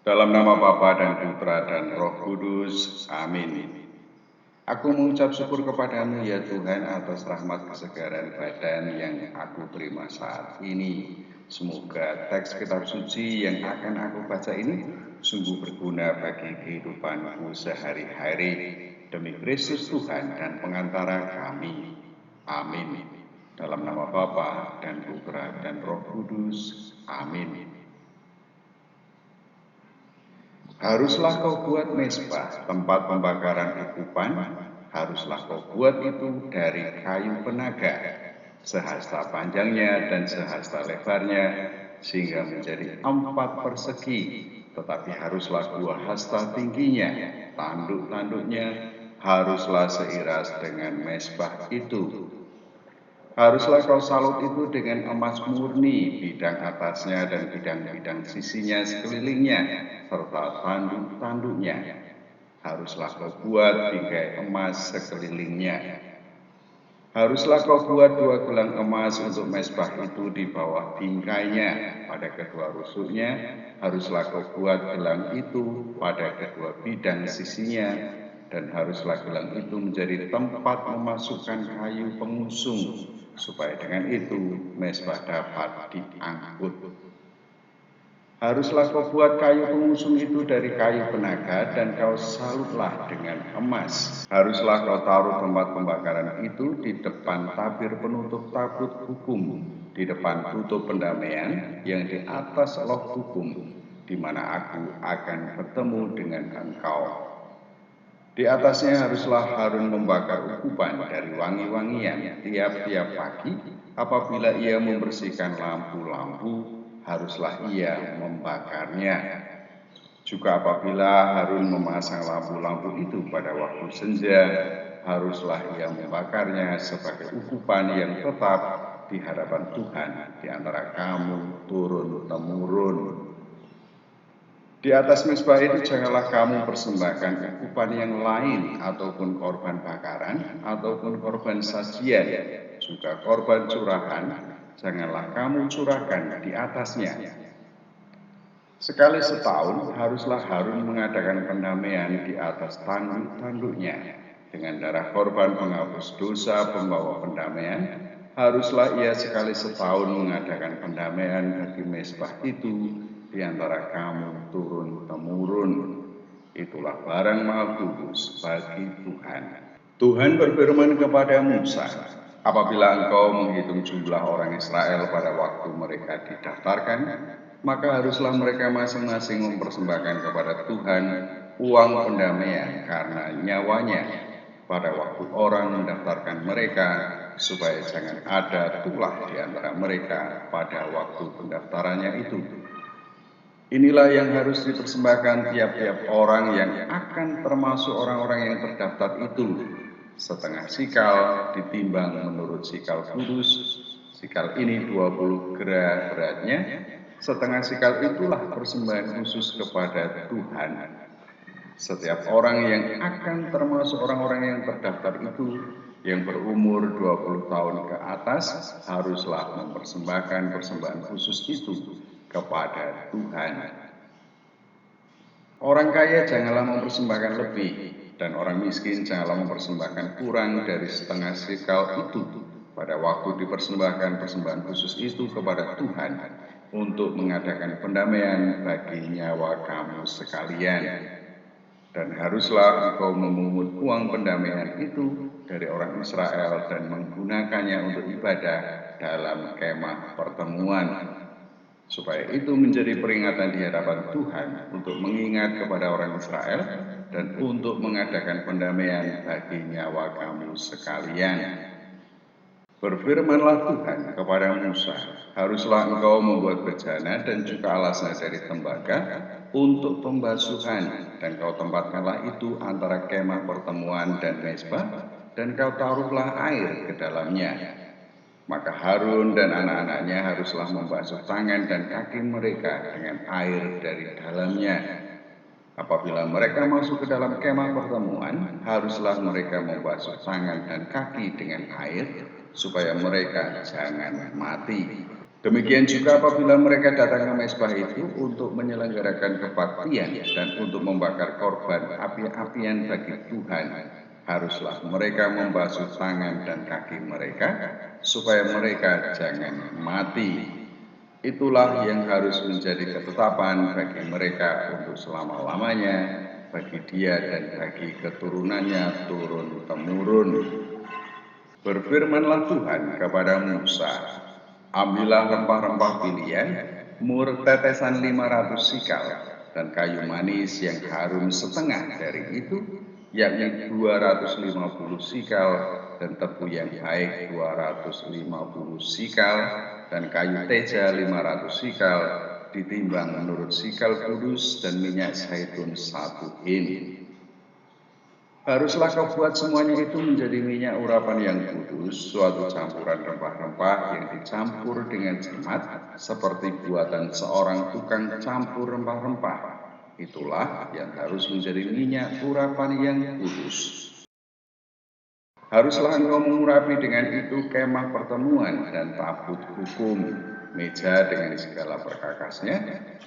Dalam nama Bapa dan Putra dan Roh Kudus. Amin. Aku mengucap syukur kepadamu ya Tuhan atas rahmat kesegaran badan yang aku terima saat ini. Semoga teks kitab suci yang akan aku baca ini sungguh berguna bagi kehidupanku sehari-hari. Demi Kristus Tuhan dan pengantara kami. Amin. Dalam nama Bapa dan Putra dan Roh Kudus. Amin. Haruslah kau buat mezbah, tempat pembakaran ukupan. Haruslah kau buat itu dari kayu penaga, sehasta panjangnya dan sehasta lebarnya, sehingga menjadi 4 persegi. Tetapi haruslah 2 hasta tingginya, tanduk-tanduknya haruslah seiras dengan mezbah itu. Haruslah kau salut itu dengan emas murni, bidang atasnya dan bidang-bidang sisinya sekelilingnya, serta tanduk-tanduknya. Haruslah kau buat bingkai emas sekelilingnya. Haruslah kau buat 2 gelang emas untuk mezbah itu di bawah bingkainya, pada kedua rusuknya. Haruslah kau buat gelang itu pada kedua bidang sisinya, dan haruslah gelang itu menjadi tempat memasukkan kayu pengusung, supaya dengan itu mezbah dapat diangkut. Haruslah kau buat kayu pengusung itu dari kayu penaga, dan kau salutlah dengan emas. Haruslah kau taruh tempat pembakaran itu di depan tabir penutup tabut hukum, di depan tutup pendamaian yang di atas loh hukum, di mana aku akan bertemu dengan engkau. Di atasnya haruslah Harun membakar ukupan dari wangi-wangian tiap-tiap pagi. Apabila ia membersihkan lampu-lampu, haruslah ia membakarnya. Juga apabila Harun memasang lampu-lampu itu pada waktu senja, haruslah ia membakarnya sebagai ukupan yang tetap di hadapan Tuhan di antara kamu turun-temurun. Di atas mezbah itu janganlah kamu persembahkan ukupan yang lain, ataupun korban bakaran, ataupun korban sajian, juga korban curahan, janganlah kamu curahkan di atasnya. Sekali setahun haruslah Harun mengadakan pendamaian di atas tanduk-tanduknya dengan darah korban penghapus dosa pembawa pendamaian. Haruslah ia sekali setahun mengadakan pendamaian bagi mezbah itu di antara kamu turun-temurun. Itulah barang maha kudus bagi Tuhan. Tuhan berfirman kepada Musa, apabila engkau menghitung jumlah orang Israel pada waktu mereka didaftarkan, maka haruslah mereka masing-masing mempersembahkan kepada Tuhan uang pendamaian karena nyawanya pada waktu orang mendaftarkan mereka, supaya jangan ada tulah di antara mereka pada waktu pendaftarannya itu. Inilah yang harus dipersembahkan tiap-tiap orang yang akan termasuk orang-orang yang terdaftar itu. Setengah sikal ditimbang menurut sikal kudus. Sikal ini 20 gera beratnya. Setengah sikal itulah persembahan khusus kepada Tuhan. Setiap orang yang akan termasuk orang-orang yang terdaftar itu, yang berumur 20 tahun ke atas, haruslah mempersembahkan persembahan khusus itu kepada Tuhan. Orang kaya janganlah mempersembahkan lebih, dan orang miskin janganlah mempersembahkan kurang dari setengah sikal itu pada waktu dipersembahkan persembahan khusus itu kepada Tuhan untuk mengadakan pendamaian bagi nyawa kamu sekalian. Dan haruslah engkau memungut uang pendamaian itu dari orang Israel dan menggunakannya untuk ibadah dalam kemah pertemuan, supaya itu menjadi peringatan di hadapan Tuhan untuk mengingat kepada orang Israel dan untuk mengadakan pendamaian bagi nyawa kamu sekalian. Berfirmanlah Tuhan kepada Musa, haruslah engkau membuat bejana dan juga alasnya dari tembaga untuk pembasuhan, dan kau tempatkanlah itu antara kemah pertemuan dan mezbah, dan kau taruhlah air ke dalamnya. Maka Harun dan anak-anaknya haruslah membasuh tangan dan kaki mereka dengan air dari dalamnya. Apabila mereka masuk ke dalam kemah pertemuan, haruslah mereka membasuh tangan dan kaki dengan air, supaya mereka jangan mati. Demikian juga apabila mereka datang ke mezbah itu untuk menyelenggarakan kebaktian dan untuk membakar korban api-apian bagi Tuhan, haruslah mereka membasuh tangan dan kaki mereka supaya mereka jangan mati. Itulah yang harus menjadi ketetapan bagi mereka untuk selama-lamanya, bagi dia dan bagi keturunannya turun-temurun. Berfirmanlah Tuhan kepada Musa, ambillah rempah-rempah pilihan, mur tetesan 500 sikal, dan kayu manis yang harum setengah dari itu, yakni 250 sikal, dan tebu yang baik 250 sikal, dan kayu teja 500 sikal, ditimbang menurut sikal kudus, dan minyak zaitun 1 hin. Haruslah kau buat semuanya itu menjadi minyak urapan yang kudus, suatu campuran rempah-rempah yang dicampur dengan cermat, seperti buatan seorang tukang campur rempah-rempah. Itulah yang harus menjadi minyak urapan yang kudus. Haruslah engkau mengurapi dengan itu kemah pertemuan dan tabut hukum, meja dengan segala perkakasnya,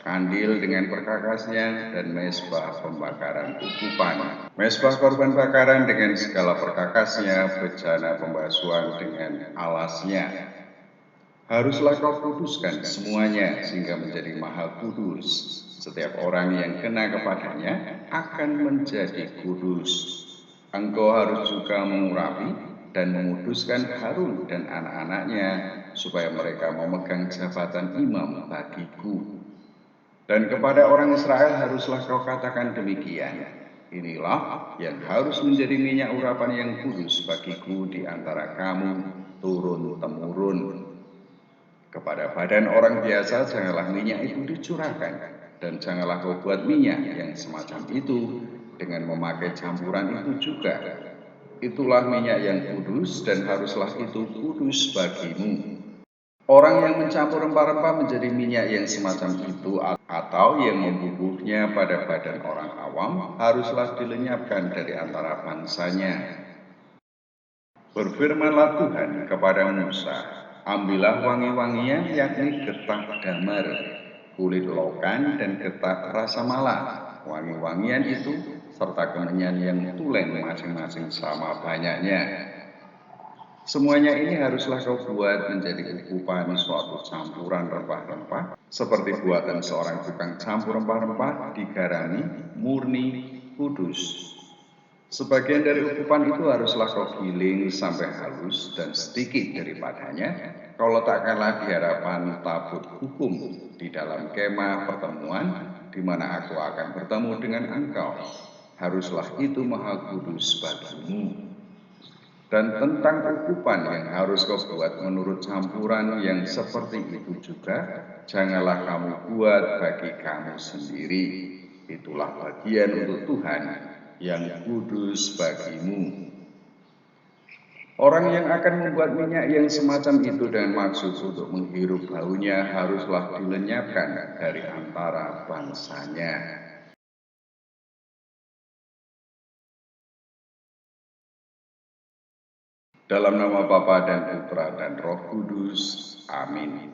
kandil dengan perkakasnya, dan mezbah pembakaran ukupan. Mezbah korban bakaran dengan segala perkakasnya, bejana pembasuhan dengan alasnya. Haruslah kau kuduskan semuanya sehingga menjadi mahal kudus. Setiap orang yang kena kepadanya akan menjadi kudus. Engkau harus juga mengurapi dan menguduskan Harun dan anak-anaknya supaya mereka memegang jabatan imam bagiku. Dan kepada orang Israel haruslah kau katakan demikian, inilah yang harus menjadi minyak urapan yang kudus bagiku di antara kamu turun-temurun. Kepada badan orang biasa janganlah minyak itu dicurahkan, dan janganlah kau buat minyak yang semacam itu dengan memakai campuran itu juga. Itulah minyak yang kudus, dan haruslah itu kudus bagimu. Orang yang mencampur rempah-rempah menjadi minyak yang semacam itu atau yang membubuhnya pada badan orang awam haruslah dilenyapkan dari antara bangsanya. Berfirmanlah Tuhan kepada Musa, ambillah wangi-wangian yakni getah damar, kulit lokan, dan getah rasa malah. Wangi-wangian itu serta kemenyan yang tulen masing-masing sama banyaknya. Semuanya ini haruslah kau buat menjadi ukupan suatu campuran rempah-rempah, seperti buatan seorang tukang campur rempah-rempah, digarami, murni, kudus. Sebagian dari ukupan itu haruslah kau giling sampai halus, dan sedikit daripadanya kau letakkanlah di hadapan tabut hukum di dalam kemah pertemuan, di mana aku akan bertemu dengan engkau. Haruslah itu maha kudus bagimu. Dan tentang ukupan yang harus kau buat menurut campuran yang seperti itu juga, janganlah kamu buat bagi kamu sendiri. Itulah bagian untuk Tuhan yang kudus bagimu. Orang yang akan membuat minyak yang semacam itu dengan maksud untuk menghirup baunya haruslah dilenyapkan dari antara bangsanya. Dalam nama Bapa dan Putra dan Roh Kudus. Amin.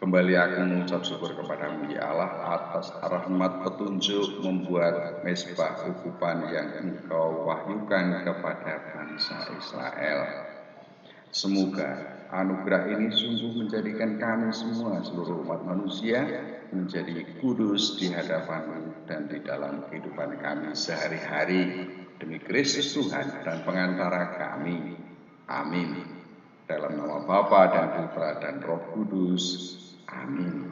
Kembali aku mengucap syukur kepadamu ya Allah atas rahmat petunjuk membuat mezbah ukupan yang engkau wahyukan kepada bangsa Israel. Semoga anugerah ini sungguh menjadikan kami semua seluruh umat manusia menjadi kudus di hadapan dan di dalam kehidupan kami sehari-hari. Demi Kristus Tuhan dan pengantara kami. Amin. Dalam nama Bapa dan Putra dan Roh Kudus. Amin.